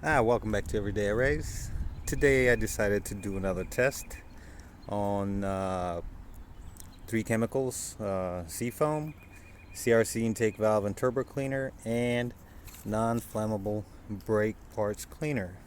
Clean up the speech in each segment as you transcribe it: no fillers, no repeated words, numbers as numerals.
Welcome back to Everyday Arrays. Today I decided to do another test on three chemicals, SeaFoam, CRC intake valve and turbo cleaner, and non-flammable brake parts cleaner.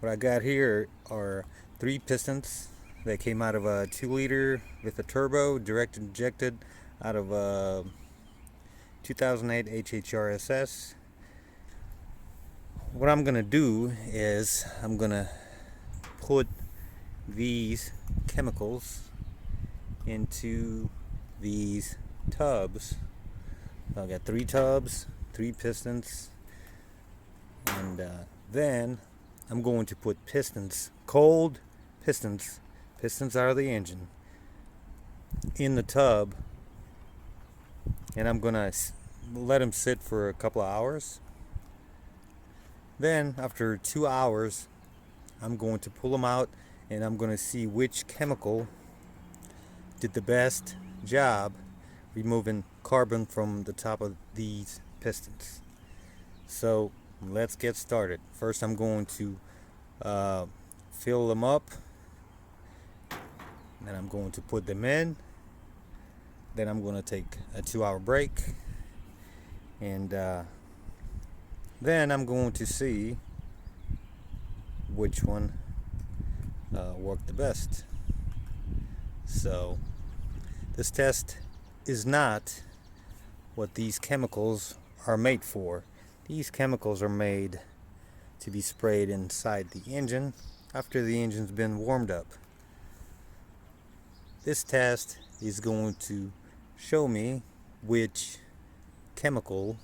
What I got here are three pistons that came out of a 2-liter with a turbo, direct injected out of a 2008 HHRSS. What I'm gonna do is I'm gonna put these chemicals into these tubs. So I got three tubs, three pistons, and then I'm going to put pistons, cold pistons, pistons out of the engine, in the tub, and I'm gonna let them sit for a couple of hours. Then after 2 hours, I'm going to pull them out and I'm going to see which chemical did the best job removing carbon from the top of these pistons. So let's get started. First, I'm going to fill them up, then I'm going to put them in, then I'm going to take a 2-hour break, and then I'm going to see which one worked the best. So this test is not what these chemicals are made for. These chemicals are made to be sprayed inside the engine after the engine's been warmed up. This test is going to show me which chemical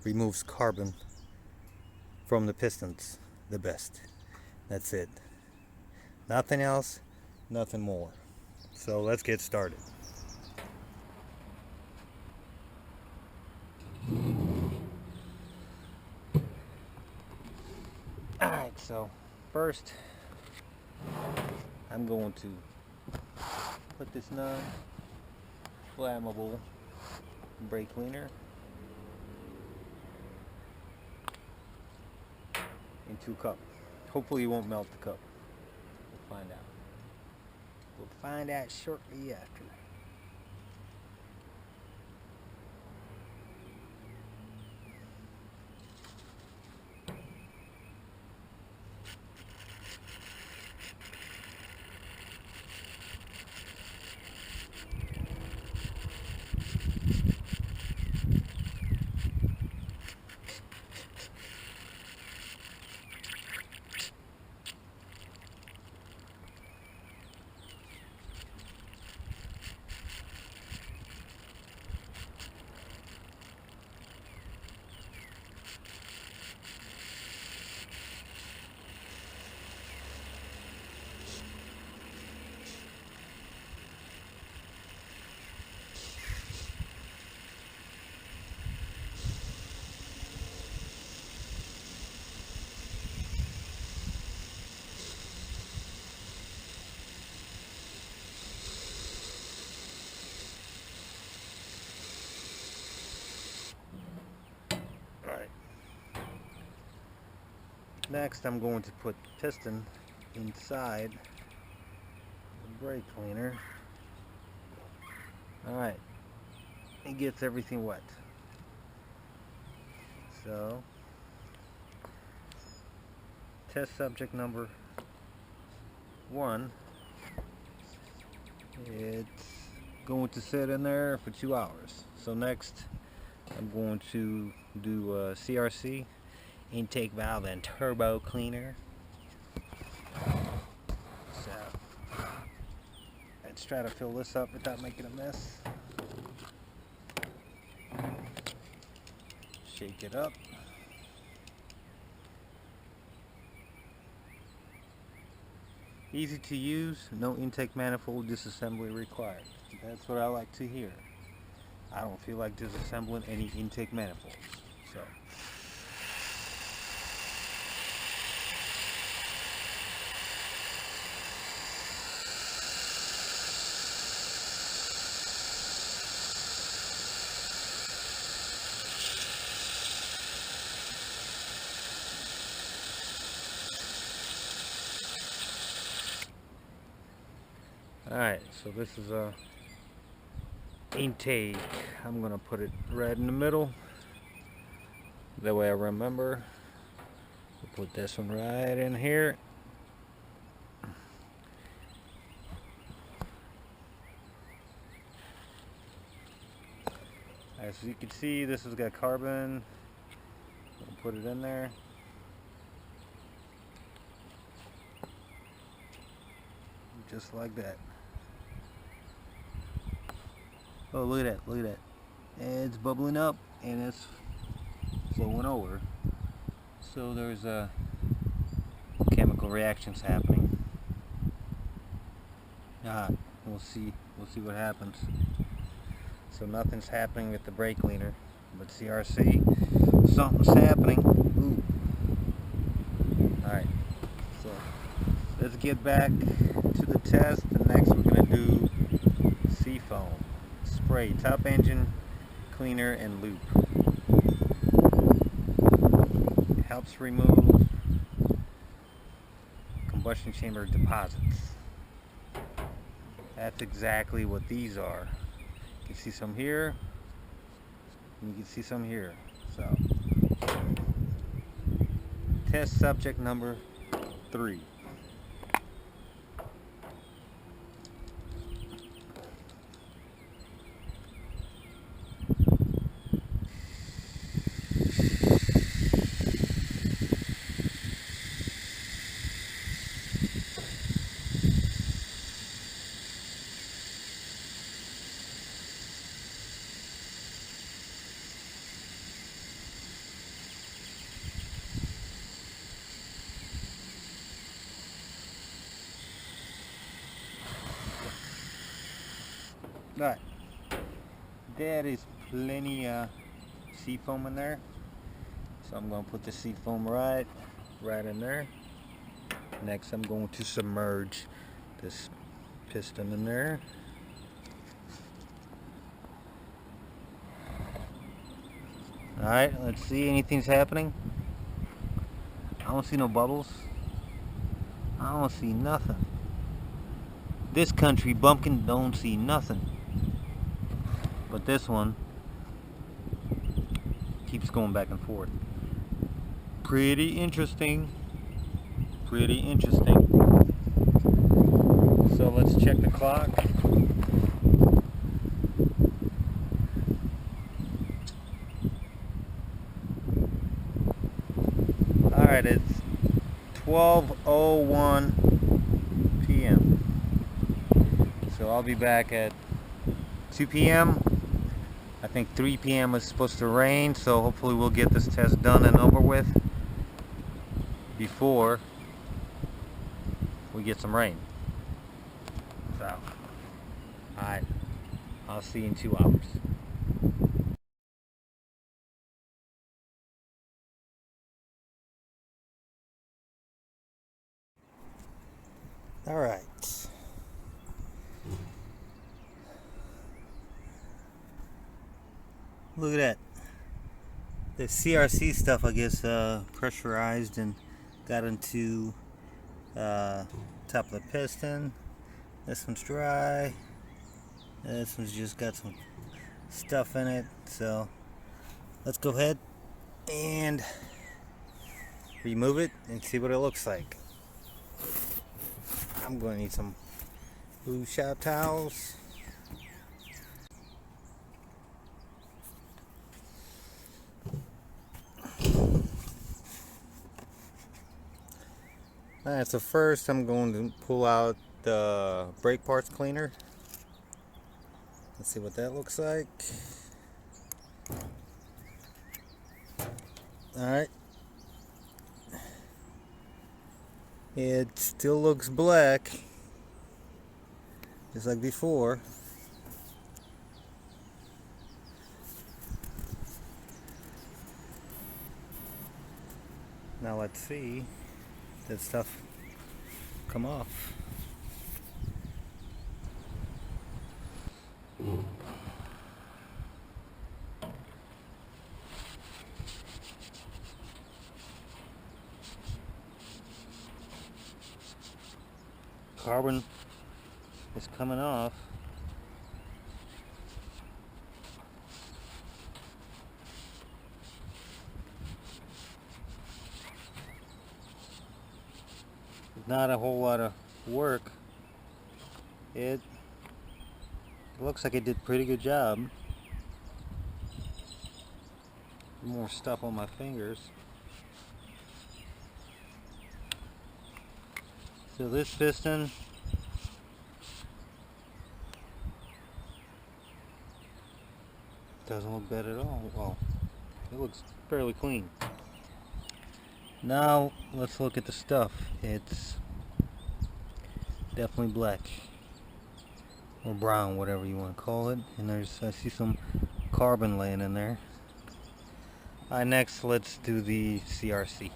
removes carbon from the pistons the best. That's it. Nothing else, nothing more. So let's get started. Alright, so first I'm going to put this non-flammable brake cleaner into a cup. Hopefully it won't melt the cup. We'll find out. We'll find out shortly after. Alright. Next I'm going to put piston inside the brake cleaner. Alright. It gets everything wet. So test subject number 1, it's going to sit in there for 2 hours. So next I'm going to do CRC intake valve and turbo cleaner. So let's try to fill this up without making a mess. Shake it up. Easy to use, no intake manifold disassembly required. That's what I like to hear. I don't feel like disassembling any intake manifolds. So Alright, so this is a intake. I'm gonna put it right in the middle. That way I remember. We'll put this one right in here. As you can see, this has got carbon. We'll put it in there. Just like that. Oh, look at that, look at that. It's bubbling up and it's flowing over. So there's chemical reactions happening. We'll see what happens. So nothing's happening with the brake cleaner, but CRC, something's happening. Ooh. Alright, so let's get back to the test. And next we're going to do SeaFoam. Spray top engine cleaner and loop. It helps remove combustion chamber deposits. That's exactly what these are. You can see some here, and you can see some here. So, test subject number 3. Alright, there is plenty of SeaFoam in there, so I'm going to put the SeaFoam right in there. Next I'm going to submerge this piston in there. Alright, let's see, anything's happening. I don't see no bubbles. I don't see nothing. This country bumpkin don't see nothing. But this one keeps going back and forth. Pretty interesting. Pretty interesting. So let's check the clock. Alright, it's 12:01 p.m. So I'll be back at 2 p.m. I think 3 p.m. is supposed to rain, so hopefully we'll get this test done and over with before we get some rain. So, alright, I'll see you in 2 hours. Alright. Look at that. The CRC stuff, I guess, pressurized and got into top of the piston. This one's dry. This one's just got some stuff in it. So let's go ahead and remove it and see what it looks like. I'm going to need some blue shop towels. Alright, so first I'm going to pull out the brake parts cleaner. Let's see what that looks like. Alright. It still looks black, just like before. Now let's see that stuff come off. Carbon is coming off. Not a whole lot of work. It looks like it did a pretty good job. More stuff on my fingers. So this piston doesn't look bad at all. Well, it looks fairly clean. Now let's look at the stuff. It's definitely black or brown, whatever you want to call it. And I see some carbon laying in there. Alright, next let's do the CRC.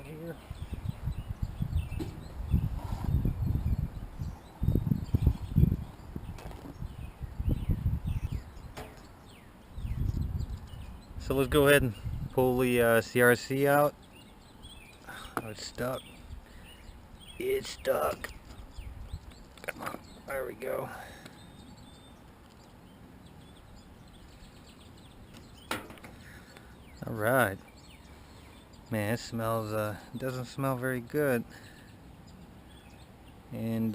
Here. So let's go ahead and pull the CRC out. Oh, it's stuck. It's stuck. Come on. There we go. Alright. Man, it smells, doesn't smell very good. And,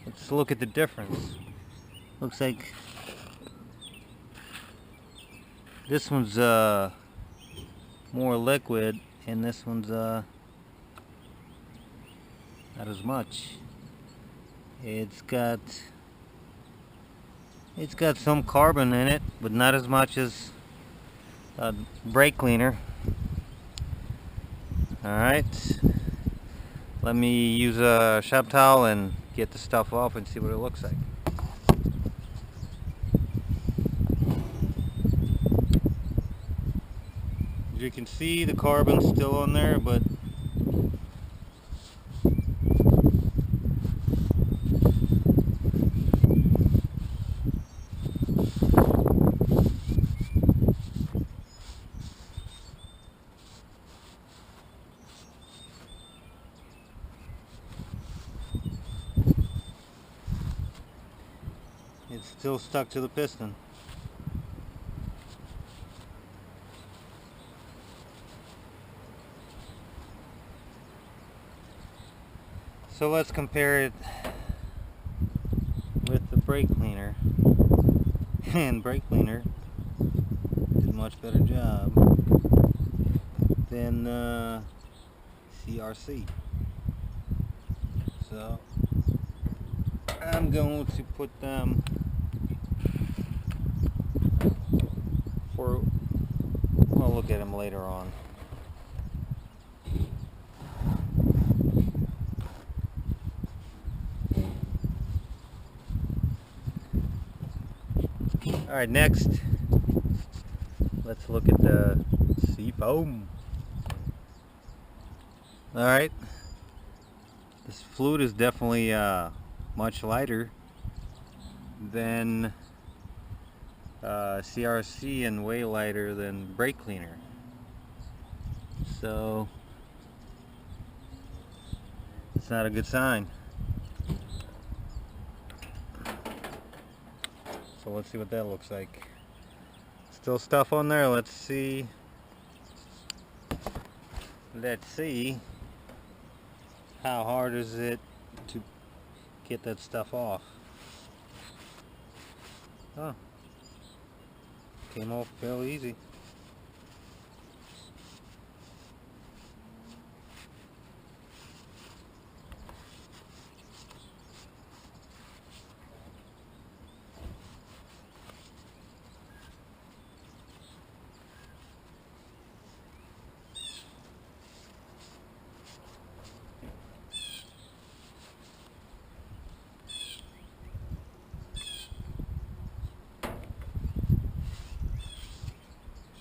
let's look at the difference. Looks like this one's more liquid, and this one's not as much. It's got some carbon in it, but not as much as brake cleaner. Alright, let me use a shop towel and get the stuff off and see what it looks like. As you can see, the carbon's still on there, but it's still stuck to the piston. So let's compare it with the brake cleaner. And brake cleaner did a much better job than CRC. So I'm going to put them for, I'll look at them later on. Alright, next let's look at the SeaFoam. Alright, this fluid is definitely much lighter than CRC and way lighter than brake cleaner. So it's not a good sign. So let's see what that looks like. Still stuff on there. Let's see. Let's see how hard is it to get that stuff off. Oh, came off fairly easy.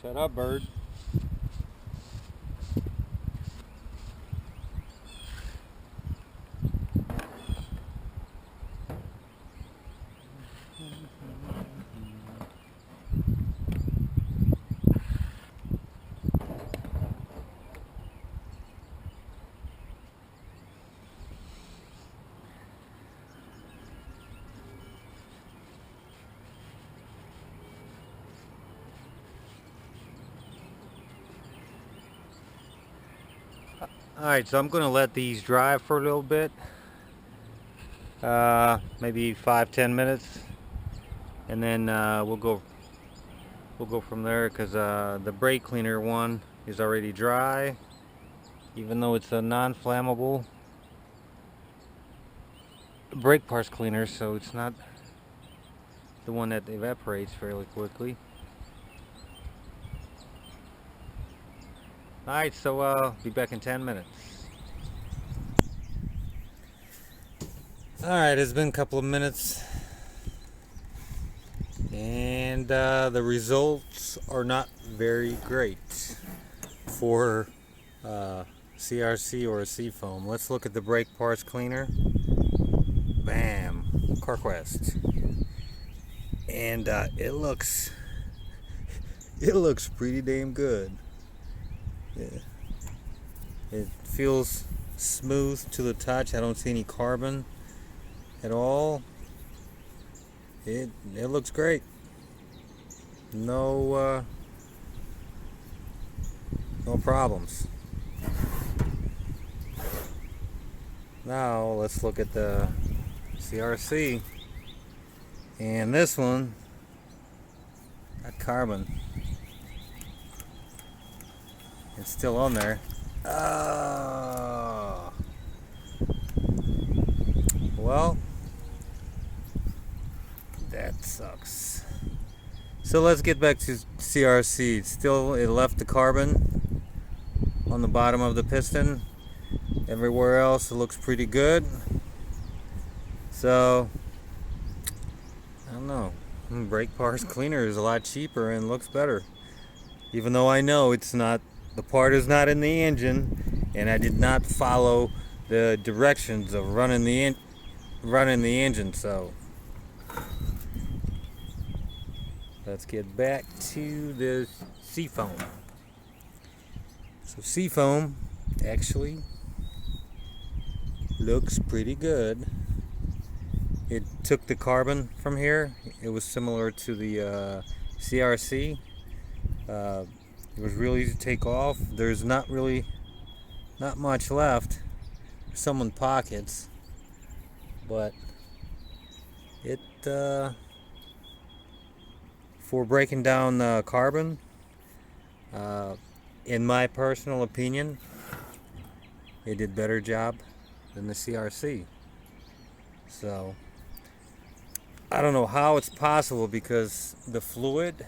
Shut up, bird. Alright, so I'm going to let these dry for a little bit. Maybe 5-10 minutes. And then we'll go from there, because the brake cleaner one is already dry. Even though it's a non-flammable brake parts cleaner, so it's not the one that evaporates fairly quickly. Alright, so I'll be back in 10 minutes. Alright, it's been a couple of minutes, and the results are not very great for CRC or a SeaFoam. Let's look at the brake parts cleaner. Bam! CarQuest. And it looks pretty damn good. Yeah. It feels smooth to the touch. I don't see any carbon at all. It looks great. No problems. Now let's look at the CRC. And this one got carbon. It's still on there. Well, that sucks. So let's get back to CRC. It left the carbon on the bottom of the piston. Everywhere else it looks pretty good. So I don't know. Brake parts cleaner is a lot cheaper and looks better. Even though I know it's not, the part is not in the engine, and I did not follow the directions of running the engine. So let's get back to the SeaFoam. So SeaFoam actually looks pretty good. It took the carbon from here. It was similar to the CRC. It was really easy to take off. There's not much left. Some in pockets, but it for breaking down carbon, in my personal opinion, it did a better job than the CRC. So I don't know how it's possible, because the fluid,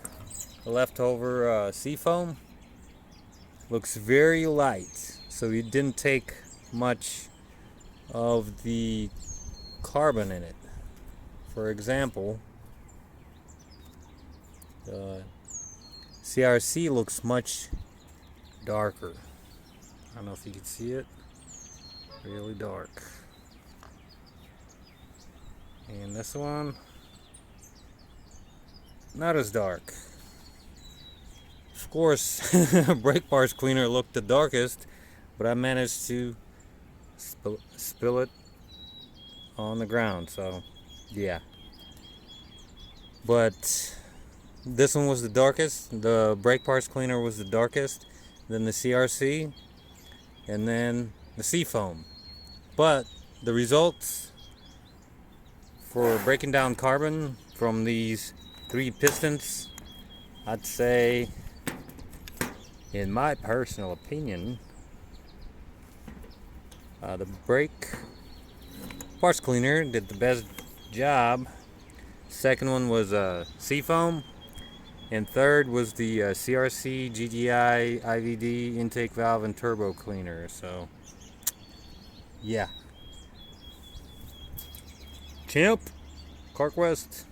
the leftover SeaFoam, looks very light, so it didn't take much of the carbon in it. For example, the CRC looks much darker. I don't know if you can see it. Really dark. And this one, not as dark. Of course, brake parts cleaner looked the darkest, but I managed to spill it on the ground. So yeah, but this one was the darkest. The brake parts cleaner was the darkest, then the CRC, and then the SeaFoam. But the results for breaking down carbon from these 3 pistons, I'd say, in my personal opinion, the brake parts cleaner did the best job. Second one was SeaFoam, and third was the CRC GDI IVD intake valve and turbo cleaner. So yeah, Champ, CarQuest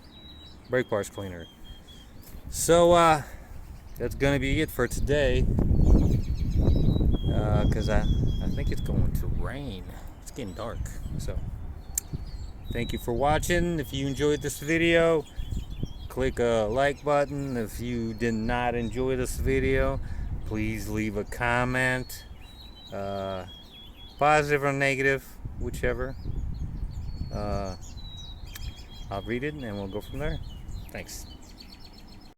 brake parts cleaner. So that's gonna be it for today, because I think it's going to rain. It's getting dark. So thank you for watching. If you enjoyed this video, click a like button. If you did not enjoy this video, please leave a comment, positive or negative, whichever. I'll read it and we'll go from there. Thanks.